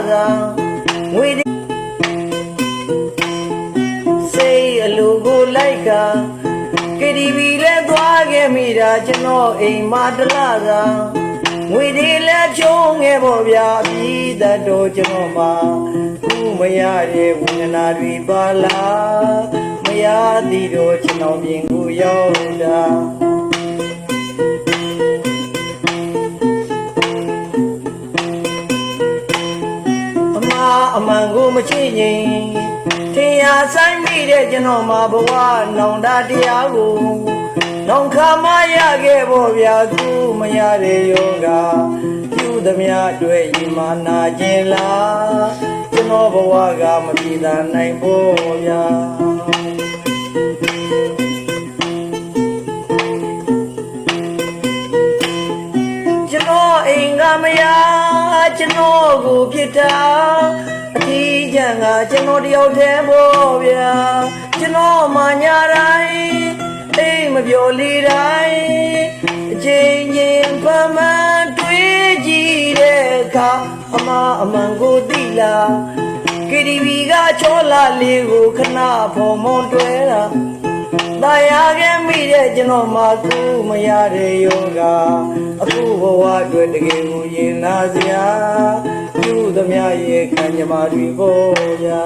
သာငွေစိတ်အလိုကိုလိုက်ကKTV လဲသွားခဲ့မိတာကျွန်တော်အိမ်မှာတလားသာငွေတွေလဲဖြုံးခဲ့ပေါ့ဗျာပြီးတတ်တော့ကျွန်တော်မှာခုမရတဲ့ဝေဒနာတွေပါလားမရသည်တော့ကျွန်တော်ပြင်ကိုရောက်တာအမှန်ကိုမချစ်ရင်ထင်ရဆိုင်မိတဲ့ကျွန်တော်မှာဘဝနောင်တတရားကိုနောင်ခါမရခဲ့ဖို့ဗျာသူမရတဲ့ယောဂပြုသမျှတွေ့ရင်မနာခြင်းလားကျွန်တော်ဘဝကမပြေသာနိုင်ဖို့ဗျာကျွန်တော်အိမ်ကမရကျွန်တော်ကိုပြစ်တာအထီးကျန်ကကျွန်တော်တယောက်တည်းပေါ့ဗျာကျွန်တော်မှညာတိုင်းအိမ်မပြောလေတိုင်းအချိန်ချင်းပမှန်တွေးကြည့်တဲ့အခါအမှန်ကိုသိလား KTV ကချောလာလေးကိုခဏဖော်မွန်တွဲတာတာယာခဲ့မိတဲ့ကျွန်တော်မှကူမရတဲ့ယောဂအခုဘဝအတွက်တကယ်ကိုရင်နာစရာပြုသမျှရဲ့ခံကြမှာတွေပေါ့ဗျာ